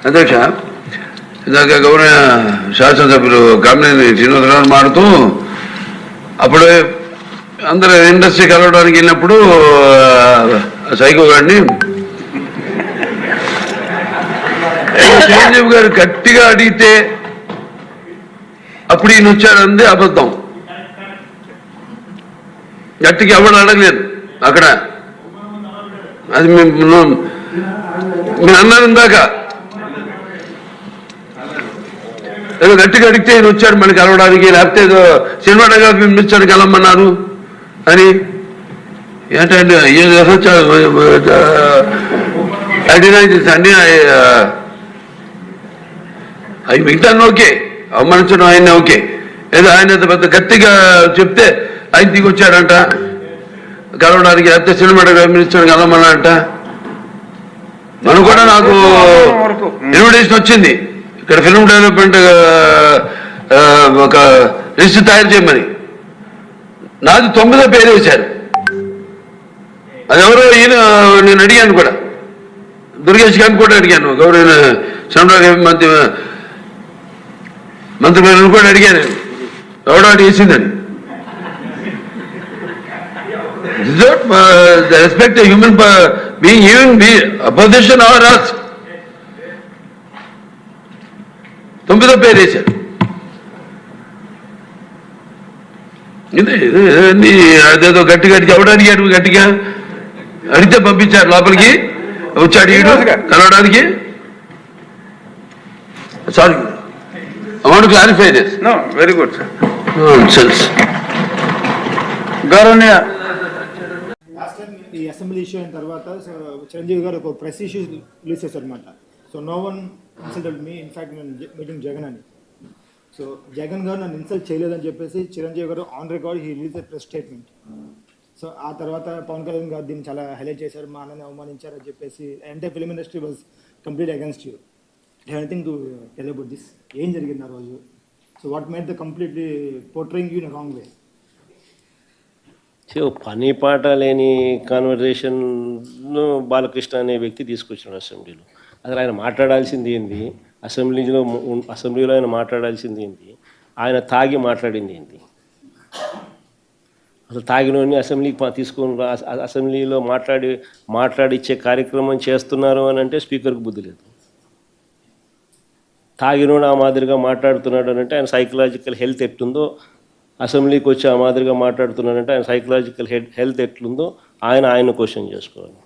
అధ్యక్ష, ఇందాక గౌరవ శాసనసభ్యులు కామినేని శ్రీనివాసరావు మారుతూ అప్పుడు అందరూ ఇండస్ట్రీ కలవడానికి వెళ్ళినప్పుడు సైకో గారిని చిరంజీవి గారు గట్టిగా అడిగితే అప్పుడు ఈయన వచ్చారంది అబద్ధం. గట్టిగా ఎవరు అడగలేదు అక్కడ. అది మీరు అన్నారు ఇందాక, ఏదో గట్టిగా అడిగితే ఈయన వచ్చారు మళ్ళీ కలవడానికి, లేకపోతే ఏదో సినిమాటోగ్రఫీ మినిస్టర్ కలవమన్నారు అని. ఏంటంటే అన్ని అవి మిగతా ఓకే, అవమానించడం ఆయన ఓకే, ఏదో ఆయన పెద్ద గట్టిగా చెప్తే ఆయన దిగొచ్చాడంట కలవడానికి, లేకపోతే సినిమాటోగ్రఫీ మినిస్టర్ కలవమన్నారంట. మనం కూడా నాకు ఇన్విటేషన్ వచ్చింది ఇక్కడ ఫిల్మ్ డెవలప్మెంట్ ఒక లిస్ట్ తయారు చేయమని. నాది 9వ పేరు వేశారు. అది ఎవరో ఈయన నేను అడిగాను కూడా, దుర్గేష్ గారిని కూడా అడిగాను, గౌరవ సినిమాటోగ్రఫీ మంత్రి కూడా అడిగాను ఎవడో అడిగేసిందని. Respect human being, even be opposition or us. 9వ పేరు వేశారు. అదేదో గట్టిగా ఎవడు అడిగాడు, గట్టిగా అడిగితే పంపించారు లోపలికి, వచ్చాడు ఈడు కలవడానికి. Sorry, I want to clarify this. No, very good, sir. Nonsense. గౌరవనీయ ఈ అసెంబ్లీ ఇష్యూ అయిన తర్వాత చిరంజీవి గారు ఒక ప్రెస్ ఇష్యూ రిలీజ్ చేశారు అనమాట. So no one insulted me, in fact నేను మీటింగ్ జగన్ అని. సో జగన్ గారు నన్ను ఇన్సల్ట్ చేయలేదని చెప్పేసి చిరంజీవి గారు on record he release a press statement. So ఆ తర్వాత పవన్ కళ్యాణ్ గారు దీన్ని చాలా హైలైట్ చేశారు, మా అన్నని అవమానించారని చెప్పేసి. Entire film industry was complete against you. Anything to tell about this? ఏం జరిగింది ఆ రోజు? So what made the completely portraying you in wrong way? పని పాట లేని కాన్వర్జేషన్ను బాలకృష్ణ అనే వ్యక్తి తీసుకొచ్చాడు అసెంబ్లీలో. అసలు ఆయన మాట్లాడాల్సింది ఏంది అసెంబ్లీలో ఆయన మాట్లాడాల్సింది ఏంది? ఆయన తాగి మాట్లాడింది ఏంది? అసలు తాగినోని అసెంబ్లీకి తీసుకొని అసెంబ్లీలో మాట్లాడిచ్చే కార్యక్రమం చేస్తున్నారు అని అంటే స్పీకర్కి బుద్ధి లేదు. తాగినోడు ఆ మాదిరిగా మాట్లాడుతున్నాడు అని అంటే ఆయన సైకలాజికల్ హెల్త్ ఎట్లుందో, అసెంబ్లీకి వచ్చి ఆ మాదిరిగా మాట్లాడుతున్నాడంటే ఆయన సైకలాజికల్ హెల్త్ ఎట్లుందో ఆయన క్వశ్చన్ చేసుకోవాలి.